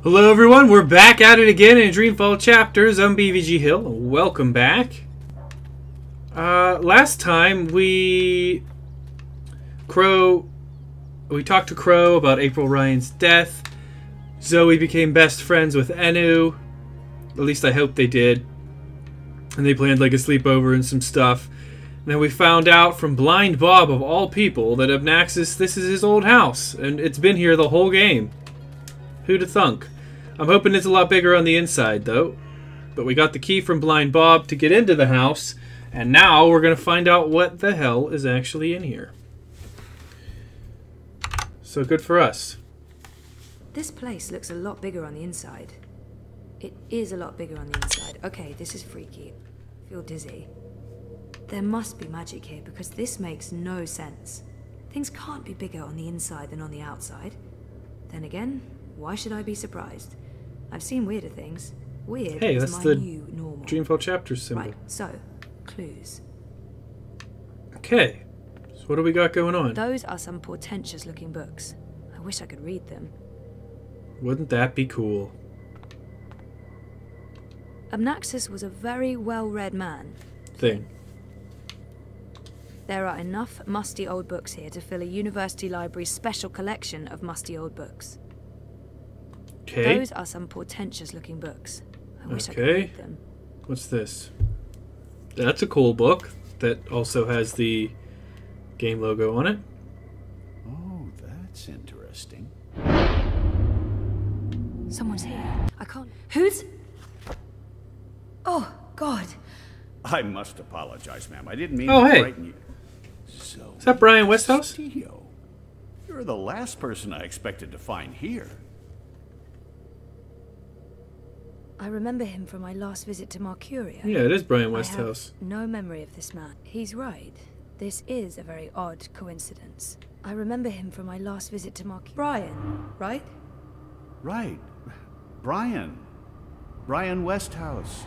Hello everyone, we're back at it again in Dreamfall chapters. I'm BVG Hill. Welcome back. Last time we talked to Crow about April Ryan's death. Zoe became best friends with Enu. At least I hope they did. And they planned like a sleepover and some stuff. And then we found out from Blind Bob of all people that Abnaxus, this is his old house. And it's been here the whole game. Who'da thunk? I'm hoping it's a lot bigger on the inside, though. But we got the key from Blind Bob to get into the house, and now we're going to find out what the hell is actually in here. So good for us. This place looks a lot bigger on the inside. It is a lot bigger on the inside. Okay, this is freaky. I feel dizzy. There must be magic here, because this makes no sense. Things can't be bigger on the inside than on the outside. Then again, why should I be surprised? I've seen weirder things. Weird hey, is that's my the new normal. Dreamfall chapter symbol. Right, so, clues. Okay, so what do we got going on? Those are some portentous looking books. I wish I could read them. Wouldn't that be cool? Abnaxus was a very well-read man. Thing. There are enough musty old books here to fill a university library's special collection of musty old books. Okay. Those are some portentous looking books. I wish I could read them. What's this? That's a cool book that also has the game logo on it. Oh, that's interesting. Someone's here. I can't... Who's... Oh, God. I must apologize, ma'am. I didn't mean to frighten you. So, is that Brian Westhouse? You're the last person I expected to find here. I remember him from my last visit to Mercuria. Yeah, it is Brian Westhouse. I have no memory of this man. He's right. This is a very odd coincidence. I remember him from my last visit to Mercuria. Brian, right? Right. Brian. Brian Westhouse.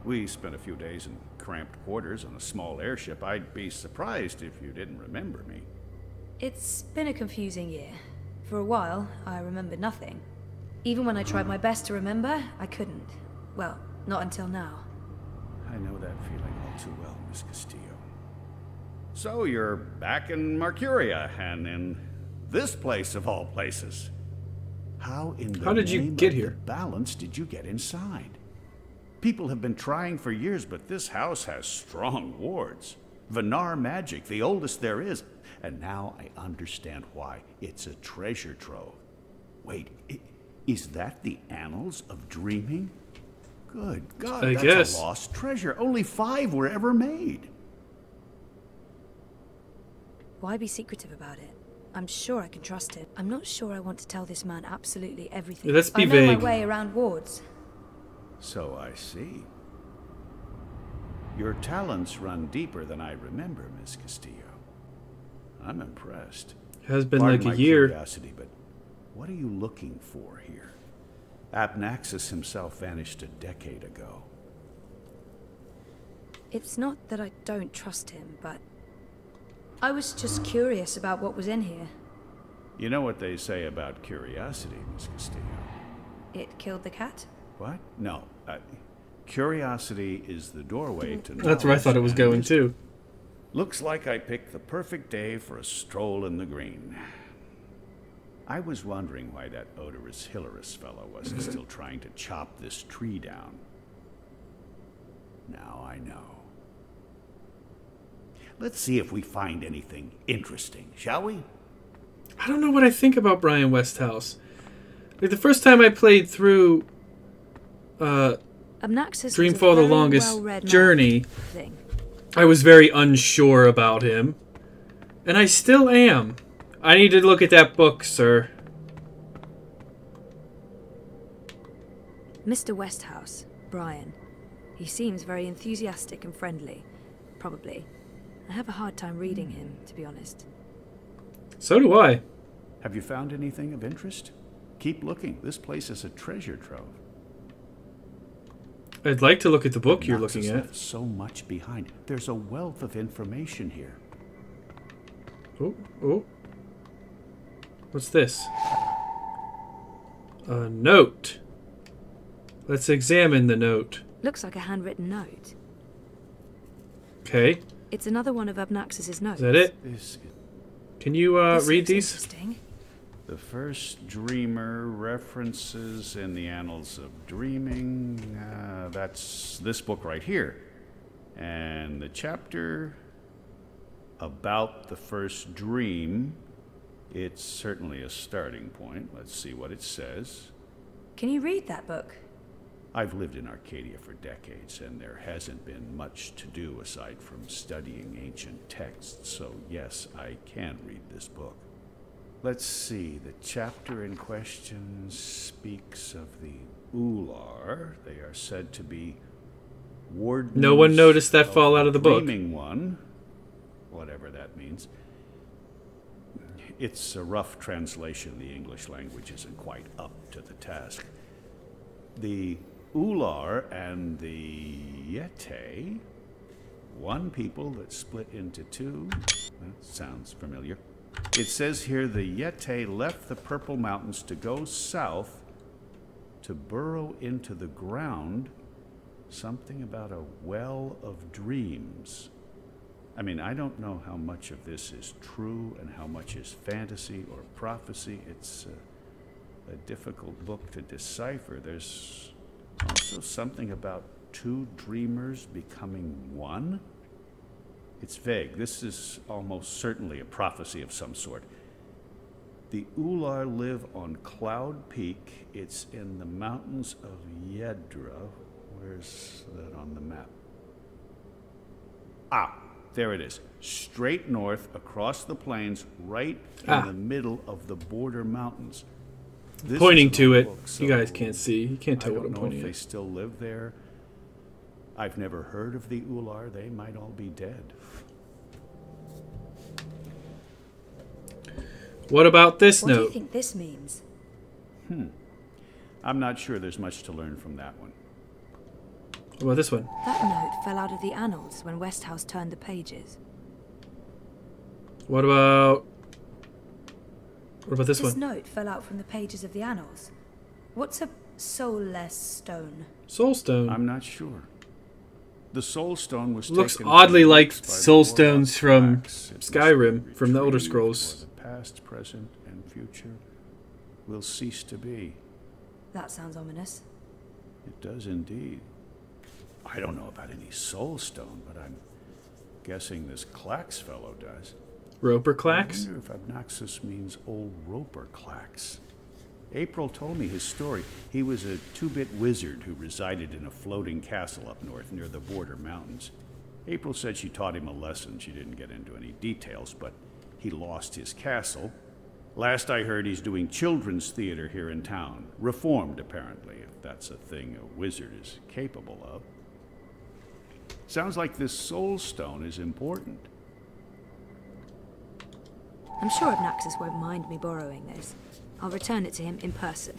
We spent a few days in cramped quarters on a small airship. I'd be surprised if you didn't remember me. It's been a confusing year. For a while, I remember nothing. Even when I tried my best to remember, I couldn't. Well, not until now. I know that feeling all too well, Miss Castillo. So you're back in Mercuria, and in this place of all places. How in the did you get here? Balance did you get inside? People have been trying for years, but this house has strong wards. Venar magic, the oldest there is. And now I understand why. It's a treasure trove. Wait, is that the Annals of Dreaming? Good God, I that's guess. a lost treasure. Only 5 were ever made. Why be secretive about it? I'm sure I can trust him. I'm not sure I want to tell this man absolutely everything. Let's be I know vague. my way around wards. So I see. Your talents run deeper than I remember, Miss Castillo. I'm impressed. It has been Pardon like a my year. Curiosity, but what are you looking for here? Abnaxus himself vanished a decade ago. It's not that I don't trust him, but I was just curious about what was in here. You know what they say about curiosity, Miss Castillo? It killed the cat? What? No. Curiosity is the doorway to knowledge. That's where I thought it was going too. Looks like I picked the perfect day for a stroll in the green. I was wondering why that odorous Hilarious fellow wasn't still trying to chop this tree down. Now I know. Let's see if we find anything interesting, shall we? I don't know what I think about Brian Westhouse. Like the first time I played through Abnaxus Dreamfall the Longest Journey, I was very unsure about him. And I still am. I need to look at that book, sir. Mr. Westhouse, Brian. He seems very enthusiastic and friendly. Probably. I have a hard time reading him, to be honest. So do I. Have you found anything of interest? Keep looking. This place is a treasure trove. I'd like to look at the book you're looking at. Left so much behind. There's a wealth of information here. Oh, oh. What's this? A note. Let's examine the note. Looks like a handwritten note. Okay. It's another one of Abnaxus's notes. Is that it? This, Can you This read looks these? interesting. the first dreamer references in the annals of dreaming. That's this book right here. And the chapter about the first dream, it's certainly a starting point. Let's see what it says. Can you read that book? I've lived in Arcadia for decades, and there hasn't been much to do aside from studying ancient texts, so yes, I can read this book. Let's see, the chapter in question speaks of the Ular. They are said to be wardens. No one noticed that fall out of the book. Dreaming one, whatever that means. It's a rough translation. The English language isn't quite up to the task. The Ular and the Yete, one people that split into two. That sounds familiar. It says here the Yete left the Purple Mountains to go south to burrow into the ground. Something about a well of dreams. I mean, I don't know how much of this is true and how much is fantasy or prophecy. It's a difficult book to decipher. There's also something about two dreamers becoming one. It's vague. This is almost certainly a prophecy of some sort. The Ular live on Cloud Peak. It's in the mountains of Yedra. Where's that on the map? Ah, there it is. Straight north across the plains, right in the middle of the border mountains. This Pointing is to my it. book, You guys can't see. You can't I tell what don't I'm know pointing if they at. still live there. I've never heard of the Ular. They might all be dead. What about this What do you note? think this means? I'm not sure there's much to learn from that one. What about this one? That note fell out of the annals when Westhouse turned the pages. What about this This one? note fell out from the pages of the annals. What's a soulless stone? Soulstone. I'm not sure. The Soul Stone was Looks taken oddly from like books by Soul Warlock Stones from Max. It must Skyrim, be from the Elder retrieved, Scrolls. or the past, present, and future will cease to be. That sounds ominous. It does indeed. I don't know about any Soul Stone, but I'm guessing this Clax fellow does. Roper I Clax? wonder if Abnaxus means old Roper Clax. April told me his story. He was a two-bit wizard who resided in a floating castle up north near the border mountains. April said she taught him a lesson. She didn't get into any details, but he lost his castle. Last I heard, he's doing children's theater here in town. Reformed, apparently, if that's a thing a wizard is capable of. Sounds like this Soul Stone is important. I'm sure Abnaxus won't mind me borrowing this. I'll return it to him in person,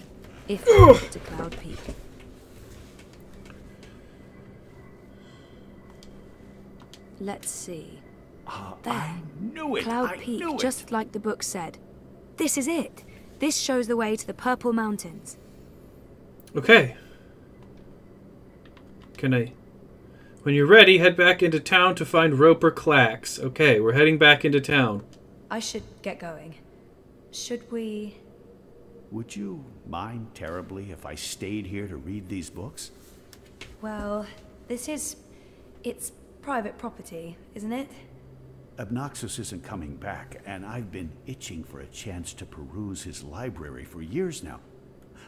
if I make it to Cloud Peak. Let's see. There. I knew it! Cloud I Peak, knew it! just like the book said. This is it. This shows the way to the Purple Mountains. Okay. When you're ready, head back into town to find Roper Clax. Okay, we're heading back into town. I should get going. Should we... Would you mind terribly if I stayed here to read these books? Well, it's private property, isn't it? Abnaxus isn't coming back, and I've been itching for a chance to peruse his library for years now.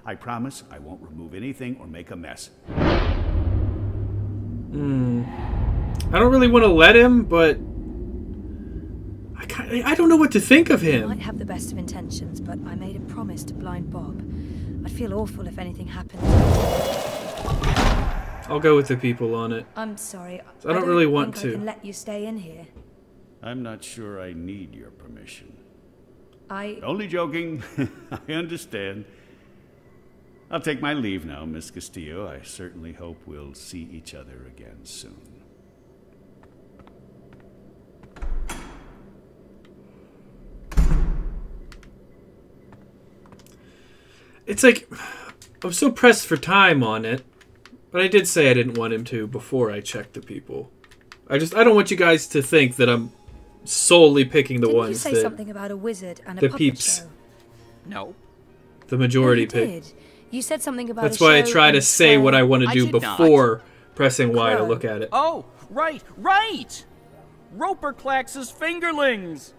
I promise I won't remove anything or make a mess. I don't really want to let him, but I don't know what to think of I him. might have the best of intentions, but I made a promise to blind Bob. I'd feel awful if anything happened. I'll go with the people on it. I'm sorry. I don't really want think I to. can let you stay in here. I'm not sure I need your permission. I... Only joking. I understand. I'll take my leave now, Miss Castillo. I certainly hope we'll see each other again soon. It's like, I'm so pressed for time on it. But I did say I didn't want him to before I checked the people. I don't want you guys to think that I'm solely picking the ones that... Didn't you say something about a wizard and a puppet peeps. show? No. The majority You pick. did. You said something about That's a why I show try in to a say square. what I want to I do did before pressing Y to Crow. look at it. Oh, right. Roper Clax's Fingerlings.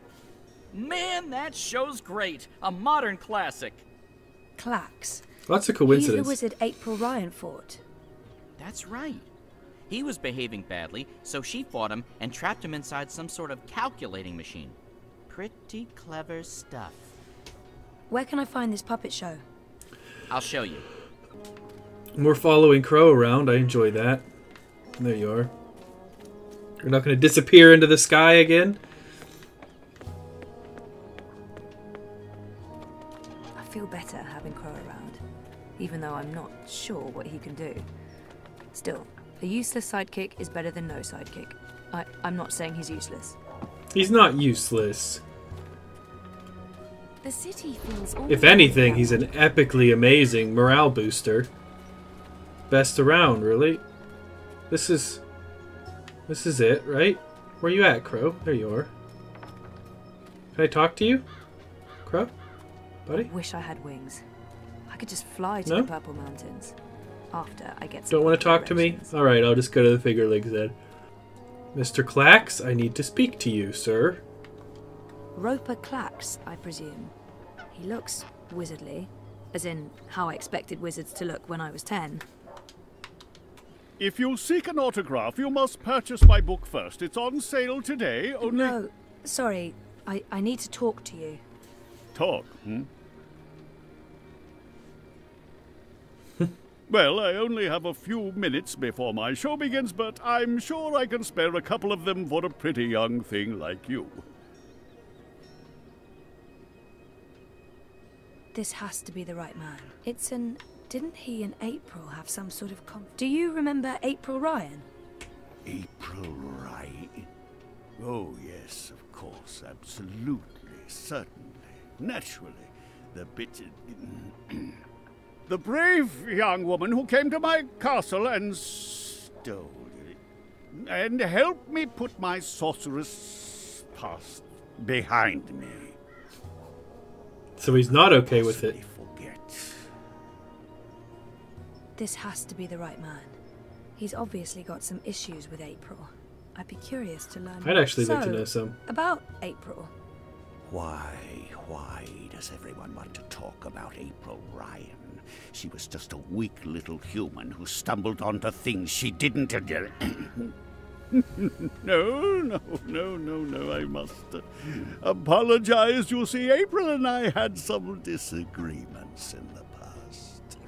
Man, that show's great. A modern classic. Clax. Lots of He's coincidence. the wizard April Ryan fought. That's right. He was behaving badly, so she fought him and trapped him inside some sort of calculating machine. Pretty clever stuff. Where can I find this puppet show? I'll show you. We're following Crow around. I enjoy that. There you are. You're not going to disappear into the sky again? I feel better having Crow around, even though I'm not sure what he can do. Still, a useless sidekick is better than no sidekick. I'm not saying he's useless. He's not useless. The city feels all If anything, he's an epically amazing morale booster. Best around, really. This is it, right? Where you at, Crow? There you are. Can I talk to you? Crow? Buddy? Wish I had wings. I could just fly to No? the Purple Mountains. After I get some Don't want to talk to me? decorations. Alright, I'll just go to the Fingerlings then. Mr. Clax, I need to speak to you, sir. Roper Clax, I presume. He looks wizardly, as in how I expected wizards to look when I was 10. If you seek an autograph, you must purchase my book first. It's on sale today, only... No, sorry, I need to talk to you. Talk, hmm? Well, I only have a few minutes before my show begins, but I'm sure I can spare a couple of them for a pretty young thing like you. This has to be the right man. Didn't he and April have some sort of Do you remember April Ryan? April Ryan? Oh, yes, of course, absolutely, certainly, naturally. The bit... the brave young woman who came to my castle and stole it. And helped me put my sorceress past behind me. So he's not okay with it. Forget. This has to be the right man. He's obviously got some issues with April. I'd be curious to learn I'd actually like to So, know some. about April. Why does everyone want to talk about April Ryan? She was just a weak little human who stumbled onto things she didn't... No, I must apologize. You see, April and I had some disagreements in the past.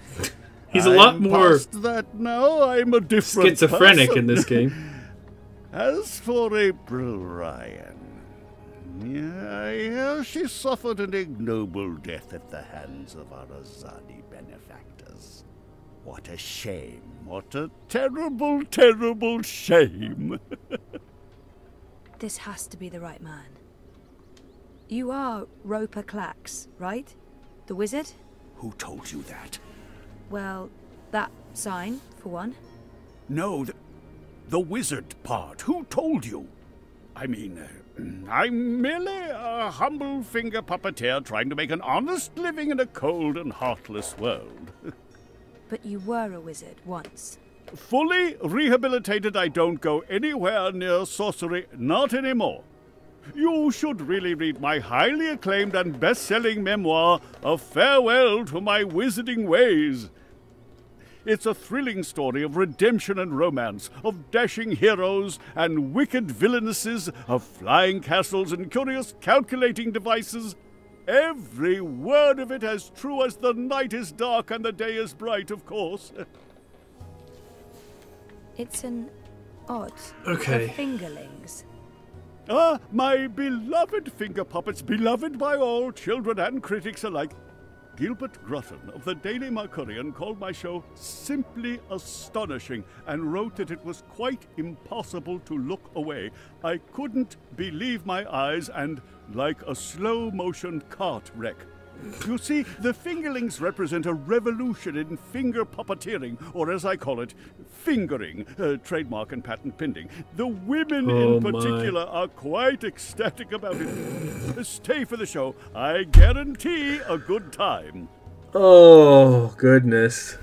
He's a lot I'm more past that now. I'm a different schizophrenic person. in this game. As for April Ryan, yeah, I hear she suffered an ignoble death at the hands of our Azadi benefactors. What a shame. What a terrible, terrible shame. This has to be the right man. You are Roper Clax, right? The wizard? Who told you that? Well, that sign, for one. No, the wizard part. Who told you? I mean, I'm merely a humble finger puppeteer trying to make an honest living in a cold and heartless world. But you were a wizard once. Fully rehabilitated, I don't go anywhere near sorcery, not anymore. You should really read my highly acclaimed and best-selling memoir, A Farewell to My Wizarding Ways. It's a thrilling story of redemption and romance, of dashing heroes and wicked villainesses, of flying castles and curious calculating devices. Every word of it as true as the night is dark and the day is bright, of course. It's an odd. Okay. The fingerlings. Ah, my beloved finger puppets, beloved by all, children and critics alike. Gilbert Grutton of the Daily Mercurian called my show simply astonishing and wrote that it was quite impossible to look away. I couldn't believe my eyes and, like a slow-motion cart wreck, You see, the fingerlings represent a revolution in finger puppeteering, or as I call it, fingering, trademark and patent pending. The women in particular are quite ecstatic about it. Stay for the show. I guarantee a good time. Oh, goodness.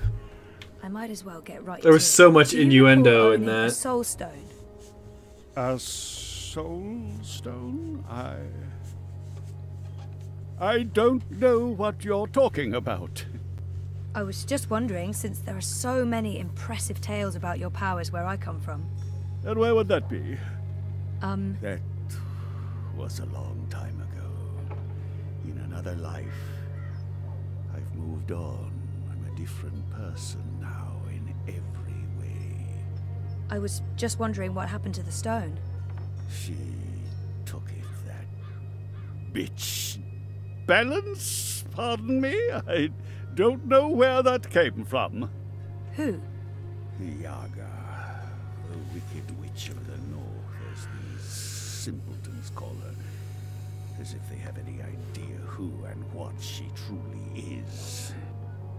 I might as well get right There was to so it. much Do you innuendo recall in owning a that. Soul Stone. A soul stone? I don't know what you're talking about. I was just wondering, since there are so many impressive tales about your powers where I come from. And where would that be? That Was a long time ago. In another life. I've moved on. I'm a different person now in every way. I was just wondering what happened to the stone. She took it, that bitch. Balance? Pardon me? I don't know where that came from. Who? Yaga, the wicked witch of the north, as these simpletons call her, as if they have any idea who and what she truly is.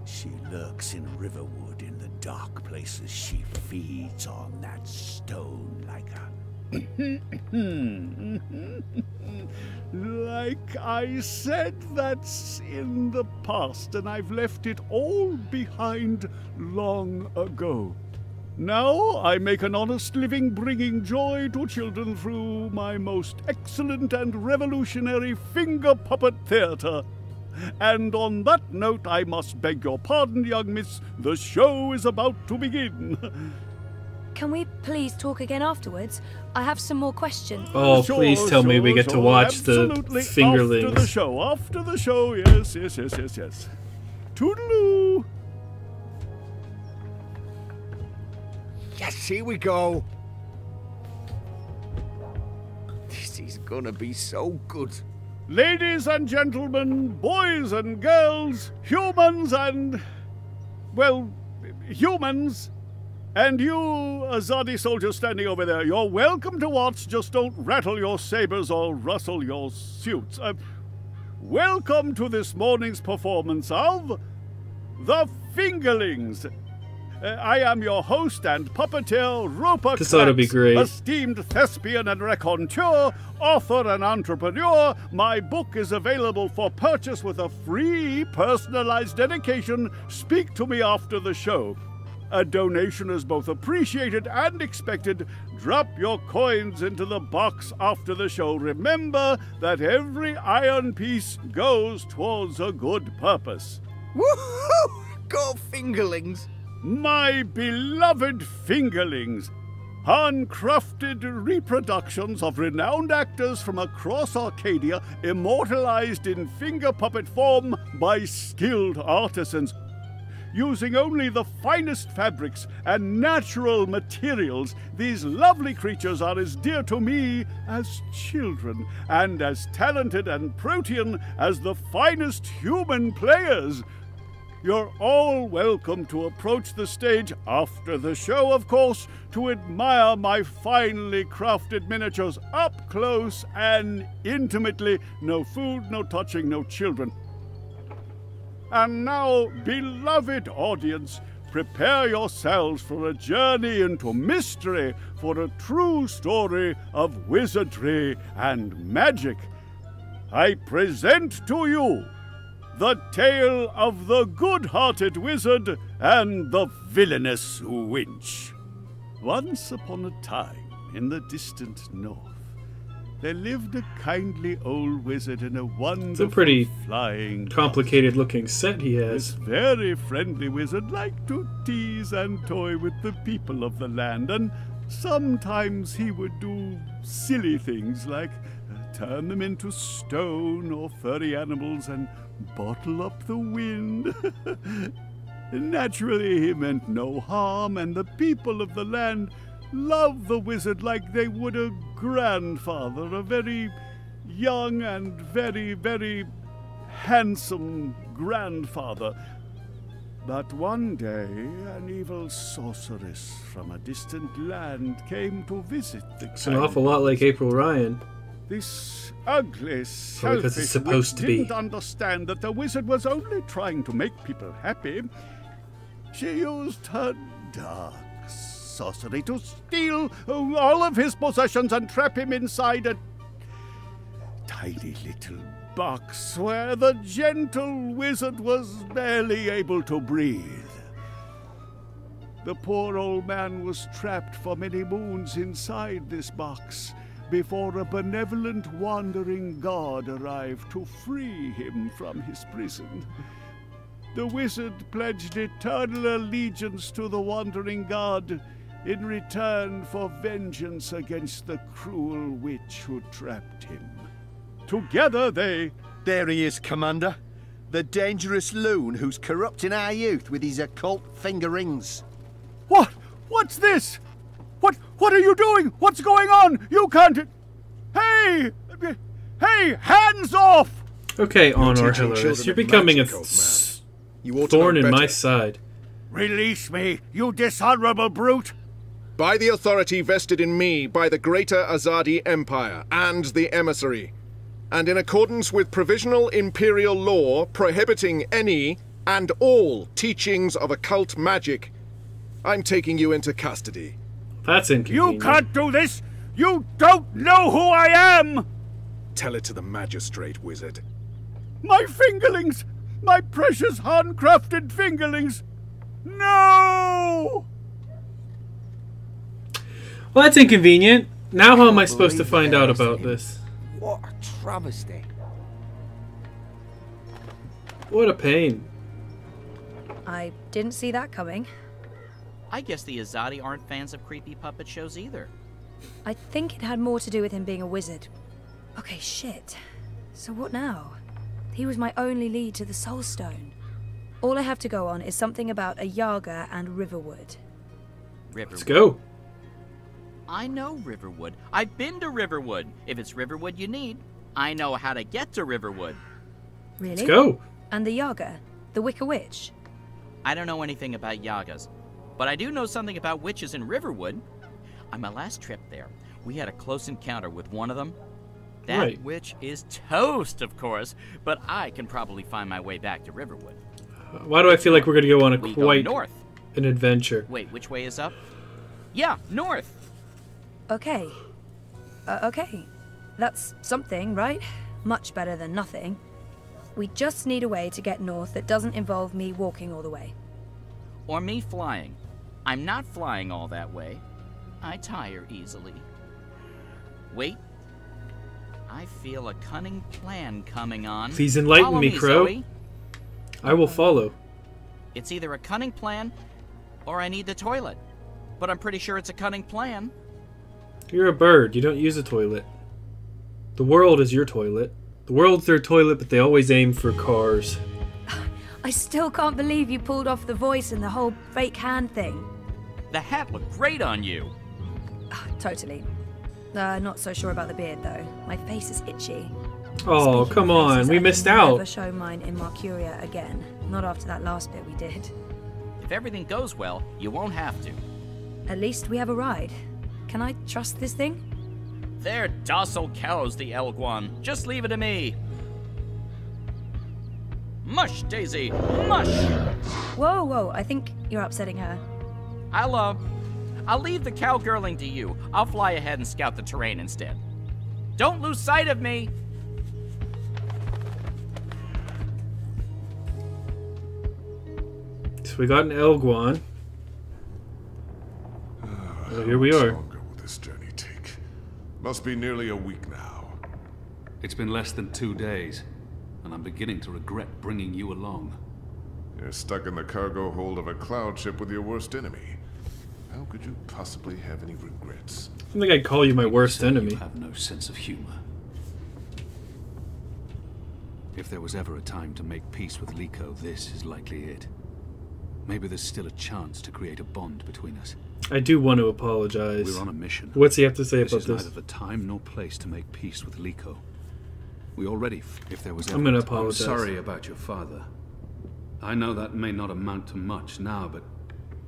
She lurks in Riverwood in the dark places. She feeds on that stone like a... Like I said, that's in the past, and I've left it all behind long ago. Now I make an honest living bringing joy to children through my most excellent and revolutionary finger puppet theater. And on that note, I must beg your pardon, young miss. The show is about to begin. Can we please talk again afterwards? I have some more questions. Oh, please tell me we get to watch the fingerlings. After the show, yes. Toodaloo! Yes, here we go. This is gonna be so good. Ladies and gentlemen, boys and girls, humans and... well, humans... And you, Azadi soldier standing over there, you're welcome to watch, just don't rattle your sabers or rustle your suits. Welcome to this morning's performance of The Fingerlings. I am your host and puppeteer, Rupert This ought to be great. esteemed thespian and raconteur, author and entrepreneur. My book is available for purchase with a free personalized dedication. Speak to me after the show. A donation is both appreciated and expected. Drop your coins into the box after the show. Remember that every iron piece goes towards a good purpose. Woohoo! Go fingerlings! My beloved fingerlings, handcrafted reproductions of renowned actors from across Arcadia, immortalized in finger puppet form by skilled artisans. Using only the finest fabrics and natural materials, these lovely creatures are as dear to me as children, and as talented and protean as the finest human players. You're all welcome to approach the stage after the show, of course, to admire my finely crafted miniatures up close and intimately. No food, no touching, no children. And now, beloved audience, prepare yourselves for a journey into mystery, for a true story of wizardry and magic. I present to you the tale of the good-hearted wizard and the villainous winch. Once upon a time, in the distant north, there lived a kindly old wizard and a wonderful It's a pretty flying complicated-looking set he This has. very friendly wizard liked to tease and toy with the people of the land, and sometimes he would do silly things like turn them into stone or furry animals and bottle up the wind. Naturally, he meant no harm, and the people of the land loved the wizard like they would a grandfather, a very young and very, very handsome grandfather. But one day, an evil sorceress from a distant land came to visit the It's an awful lot like April Ryan. This ugly, Probably 'cause selfish it's supposed witch to be. didn't understand that the wizard was only trying to make people happy. She used her dark sorcery to steal all of his possessions and trap him inside a tiny little box where the gentle wizard was barely able to breathe. The poor old man was trapped for many moons inside this box before a benevolent wandering god arrived to free him from his prison. The wizard pledged eternal allegiance to the wandering god in return for vengeance against the cruel witch who trapped him. Together they... There he is, Commander. The dangerous loon who's corrupting our youth with his occult finger rings. What? What's this? What are you doing? What's going on? You can't... Hey! Hey, hands off! Okay, Honor teaching Hilarious, children you're of becoming a magic, old man. You ought to thorn know in my better. side. Release me, you dishonorable brute! By the authority vested in me by the Greater Azadi Empire and the Emissary, and in accordance with provisional imperial law prohibiting any and all teachings of occult magic, I'm taking you into custody. That's inconvenient. You can't do this! You don't know who I am! Tell it to the magistrate, wizard. My fingerlings! My precious handcrafted fingerlings! No! Well, that's inconvenient. Now how am I supposed to find out about this? What a travesty. What a pain. I didn't see that coming. I guess the Azadi aren't fans of creepy puppet shows either. I think it had more to do with him being a wizard. Okay, shit. So what now? He was my only lead to the Soul Stone. All I have to go on is something about a Yaga and Riverwood. Riverwood. Let's go. I know Riverwood. I've been to Riverwood. If it's Riverwood you need, I know how to get to Riverwood. Really? Let's go. And the Yaga? The Wicker Witch? I don't know anything about Yagas, but I do know something about witches in Riverwood. On my last trip there, we had a close encounter with one of them. That Right. witch is toast, of course, but I can probably find my way back to Riverwood. Why do I feel like we're going to go on a We go quite north. an adventure? Wait, which way is up? Yeah, north. Okay. Okay. That's something, right? Much better than nothing. We just need a way to get north that doesn't involve me walking all the way. Or me flying. I'm not flying all that way. I tire easily. Wait. I feel a cunning plan coming on. Please enlighten Follow me, Crow. Zoe. I will follow. It's either a cunning plan, or I need the toilet. But I'm pretty sure it's a cunning plan. You're a bird. You don't use a toilet. The world is your toilet. The world's their toilet, but they always aim for cars. I still can't believe you pulled off the voice and the whole fake hand thing. The hat looked great on you. Totally. Not so sure about the beard, though. My face is itchy. Oh, Speaking come of on. faces, We I missed can never out. show mine in Mercuria again. Not after that last bit we did. If everything goes well, you won't have to. At least we have a ride. Can I trust this thing? They're docile cows, the Elguan. Just leave it to me. Mush, Daisy, mush! Whoa, whoa, I think you're upsetting her. I'll leave the cowgirling to you. I'll fly ahead and scout the terrain instead. Don't lose sight of me! So we got an Elguan. So here we How are. much longer will this journey take? Must be nearly a week now. It's been less than 2 days, and I'm beginning to regret bringing you along. You're stuck in the cargo hold of a cloud ship with your worst enemy. How could you possibly have any regrets? I don't think I'd call you my worst So enemy. You have no sense of humor. If there was ever a time to make peace with Liko, this is likely it. Maybe there's still a chance to create a bond between us. I do want to apologize. We're on a mission. What's he have to say This about is this? neither the time nor place to make peace with Liko. We already, if there was ever I'm gonna a time- apologize. I'm sorry about your father. I know that may not amount to much now, but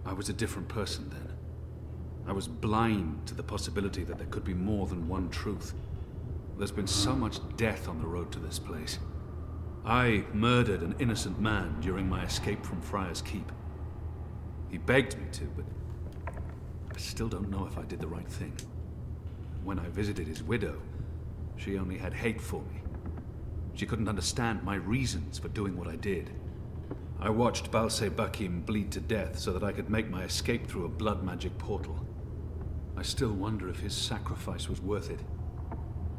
I was a different person then. I was blind to the possibility that there could be more than one truth. There's been so much death on the road to this place. I murdered an innocent man during my escape from Friar's Keep. He begged me to, but I still don't know if I did the right thing. When I visited his widow, she only had hate for me. She couldn't understand my reasons for doing what I did. I watched Balse-Bakim bleed to death so that I could make my escape through a blood magic portal. I still wonder if his sacrifice was worth it.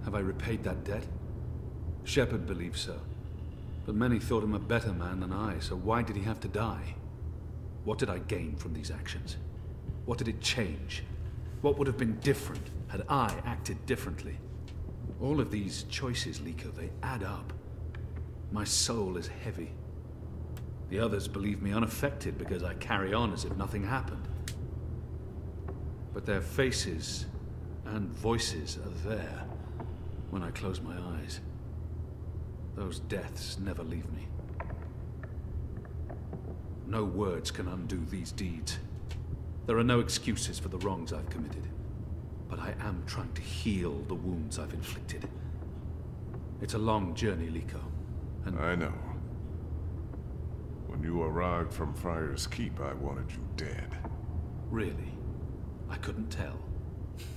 Have I repaid that debt? Shepard believes so. But many thought him a better man than I, so why did he have to die? What did I gain from these actions? What did it change? What would have been different had I acted differently? All of these choices, Liko, they add up. My soul is heavy. The others believe me unaffected because I carry on as if nothing happened. But their faces and voices are there when I close my eyes. Those deaths never leave me. No words can undo these deeds. There are no excuses for the wrongs I've committed. But I am trying to heal the wounds I've inflicted. It's a long journey, Liko, and I know. When you arrived from Friar's Keep, I wanted you dead. really, I couldn't tell.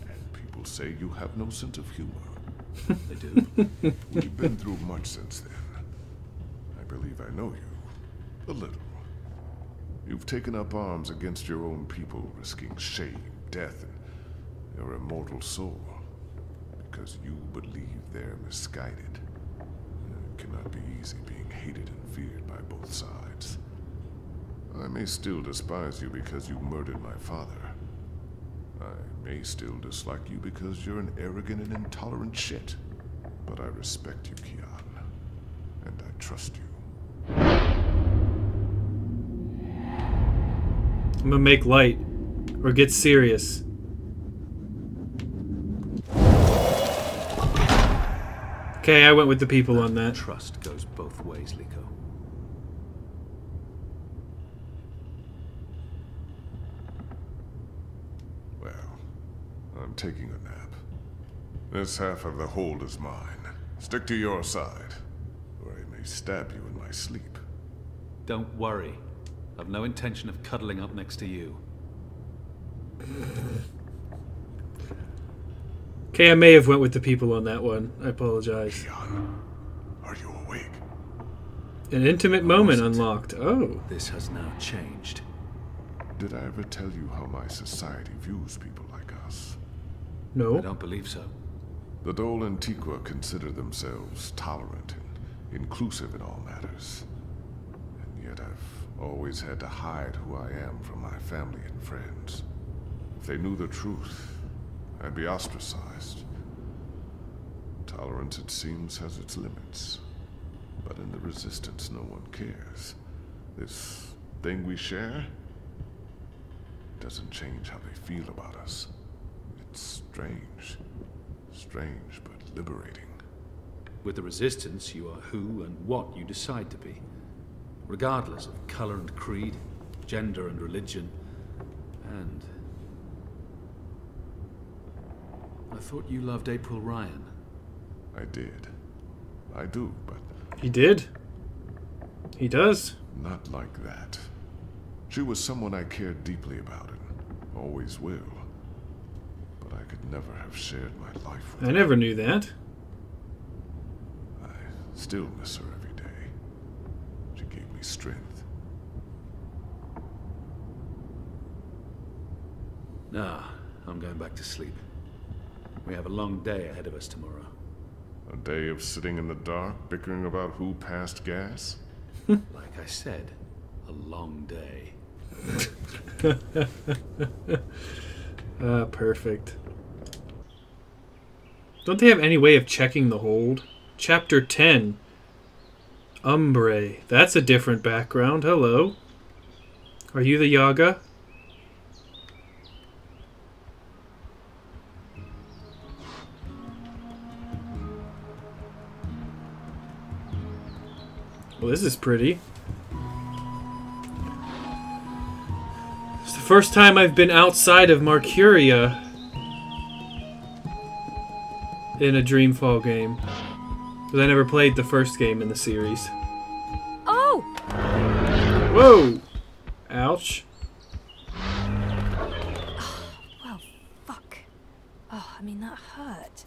And people say you have no sense of humor. They do. We've been through much since then. I believe I know you. A little. You've taken up arms against your own people, risking shame, death, and your immortal soul. Because you believe they're misguided. It cannot be easy being hated and feared by both sides. I may still despise you because you murdered my father. I may still dislike you because you're an arrogant and intolerant shit. But I respect you, Kian. And I trust you. I'm gonna make light. Or get serious. Okay, I went with the people on that. Trust goes both ways, Liko. Well, I'm taking a nap. This half of the hold is mine. Stick to your side, or I may stab you in my sleep. Don't worry. I've no intention of cuddling up next to you. Okay, I may have went with the people on that one. I apologize. Kian, are you awake? An intimate moment unlocked. Oh. This has now changed. Did I ever tell you how my society views people like us? I No. don't believe so. The Dole Antiqua consider themselves tolerant and inclusive in all matters. And yet I've always had to hide who I am from my family and friends. If they knew the truth, I'd be ostracized. Tolerance, it seems, has its limits. But in the Resistance, no one cares. This thing we share doesn't change how they feel about us. It's strange. Strange, but liberating. With the Resistance, you are who and what you decide to be. Regardless of color and creed, gender and religion, and... I thought you loved April Ryan. I did. I do, but He did. He does. not like that. She was someone I cared deeply about and always will. But I could never have shared my life with I her. never knew that. I still miss her every day. She gave me strength. Nah, I'm going back to sleep. We have a long day ahead of us tomorrow. A day of sitting in the dark, bickering about who passed gas? Like I said, a long day. Perfect. Don't they have any way of checking the hold? Chapter 10. Umbre. That's a different background. Hello. Are you the Yaga? Well, this is pretty. It's the first time I've been outside of Marcuria. in a Dreamfall game. But I never played the first game in the series. Oh! Whoa! Ouch. Well, fuck. Oh, I mean, that hurt.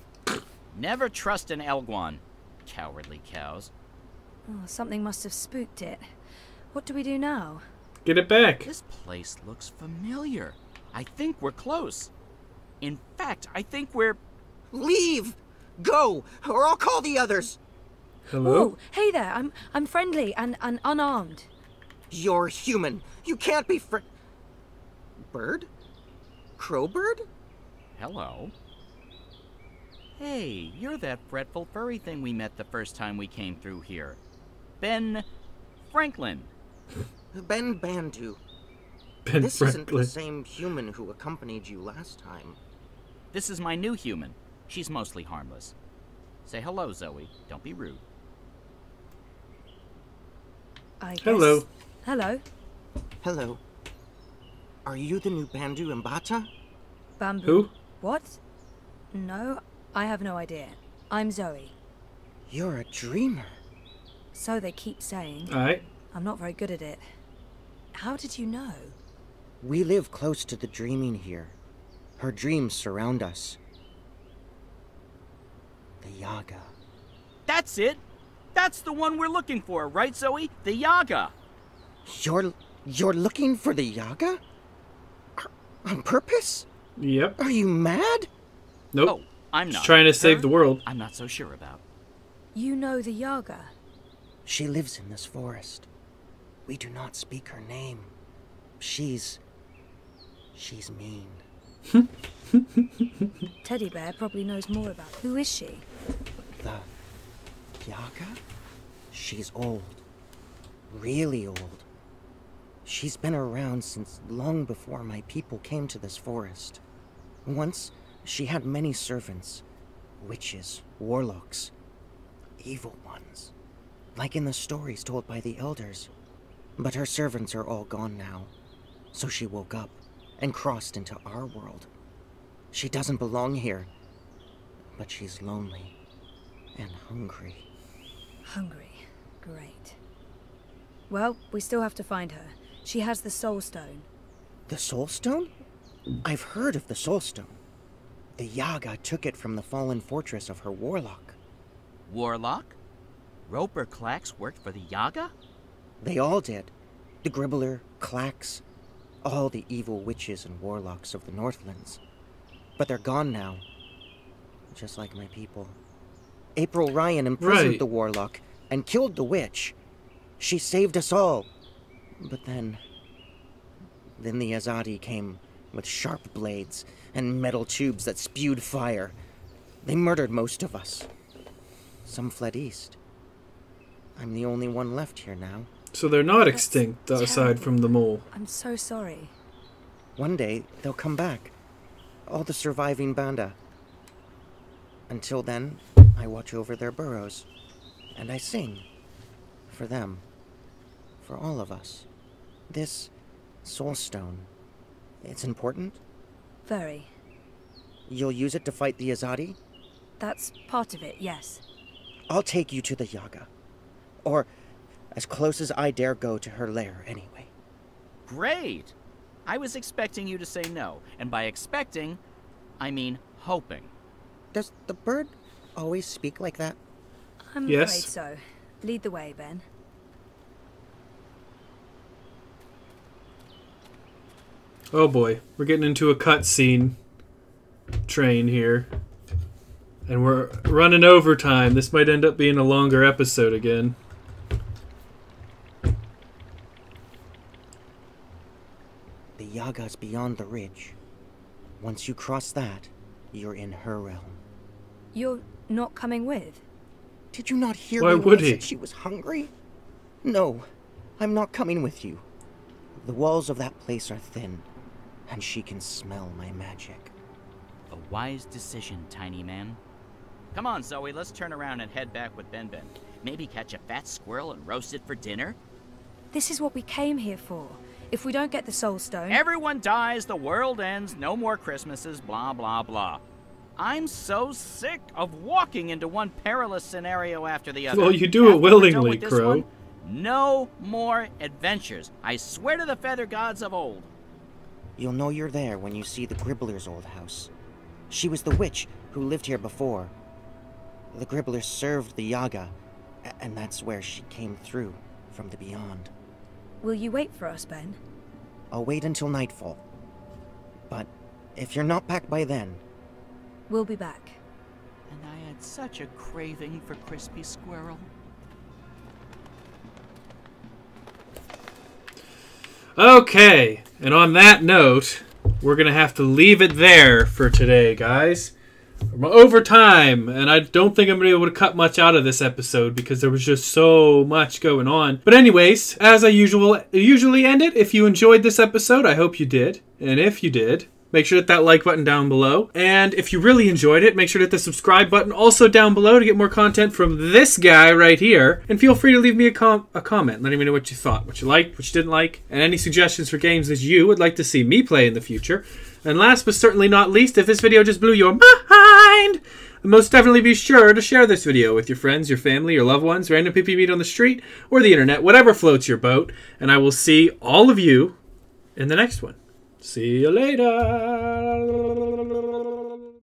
Never trust an Elguan. Cowardly cows. Oh, something must have spooked it. What do we do now? Get it back. This place looks familiar. I think we're close. In fact, I think we're... Leave! Go, or I'll call the others! Hello? Oh, hey there. I'm friendly and unarmed. You're human. You can't be Bird? Crowbird? Hello. Hey, you're that fretful furry thing we met the first time we came through here. Ben... Franklin. Banda-bantu. Ben This Franklin. isn't the same human who accompanied you last time. This is my new human. She's mostly harmless. Say hello, Zoe. Don't be rude. I guess. Hello. Hello. Hello. Are you the new Bandu Mbata? Bamboo. Who? What? No, I have no idea. I'm Zoe. You're a dreamer. So they keep saying. Alright. I'm not very good at it. How did you know? We live close to the dreaming here. Her dreams surround us. The Yaga. That's it! That's the one we're looking for, right, Zoe? The Yaga! You're looking for the Yaga? On purpose? Yep. Are you mad? Nope. Oh, I'm Just not. trying to save Her? the world. I'm not so sure about. You know the Yaga? She lives in this forest. We do not speak her name. She's mean. Teddy Bear probably knows more about. Who is she? The Yaga? She's old. Really old. She's been around since long before my people came to this forest. Once, she had many servants. Witches, warlocks, evil ones. Like in the stories told by the elders. But her servants are all gone now. So she woke up and crossed into our world. She doesn't belong here. But she's lonely and hungry. Hungry. Great. Well, we still have to find her. She has the Soul Stone. The Soul Stone? I've heard of the Soul Stone. The Yaga took it from the fallen fortress of her warlock. Warlock? Roper Clax worked for the Yaga? They all did. The Gribbler, Clax, all the evil witches and warlocks of the Northlands. But they're gone now. Just like my people. April Ryan imprisoned the warlock and killed the witch. She saved us all. But then the Azadi came with sharp blades and metal tubes that spewed fire. They murdered most of us. Some fled east. I'm the only one left here now. So they're not extinct, aside terrible. from the mole. I'm so sorry. One day, they'll come back. All the surviving Banda. Until then, I watch over their burrows. And I sing. For them. For all of us. This Soul Stone. It's important? Very. You'll use it to fight the Azadi? That's part of it, yes. I'll take you to the Yaga. Or as close as I dare go to her lair, anyway. Great! I was expecting you to say no. And by expecting, I mean hoping. Does the bird always speak like that? I'm Yes. afraid so. Lead the way, Ben. Oh boy, we're getting into a cutscene train here. And we're running overtime. This might end up being a longer episode again. The Yaga's beyond the ridge. Once you cross that, you're in her realm. You're not coming with? Did you not hear Why me would when I he? said she was hungry? No, I'm not coming with you. The walls of that place are thin, and she can smell my magic. A wise decision, tiny man. Come on, Zoe, let's turn around and head back with Ben. Maybe catch a fat squirrel and roast it for dinner? This is what we came here for. If we don't get the Soul Stone... Everyone dies, the world ends, no more Christmases, blah, blah, blah. I'm so sick of walking into one perilous scenario after the other. Well, you do it willingly, Crow. Crow. No more adventures. I swear to the feather gods of old. You'll know you're there when you see the Gribbler's old house. She was the witch who lived here before. The Gribbler served the Yaga, and that's where she came through from the beyond. Will you wait for us, Ben? I'll wait until nightfall. But if you're not back by then... We'll be back. And I had such a craving for crispy squirrel. Okay, and on that note, we're going to have to leave it there for today, guys. We're over time, and I don't think I'm going to be able to cut much out of this episode because there was just so much going on. But anyways, as I usually end it, if you enjoyed this episode, I hope you did. And if you did, make sure to hit that like button down below. And if you really enjoyed it, make sure to hit the subscribe button also down below to get more content from this guy right here. And feel free to leave me a comment, letting me know what you thought, what you liked, what you didn't like, and any suggestions for games that you would like to see me play in the future. And last but certainly not least, if this video just blew your mind, most definitely be sure to share this video with your friends, your family, your loved ones, random people you meet on the street, or the internet, whatever floats your boat. And I will see all of you in the next one. See you later.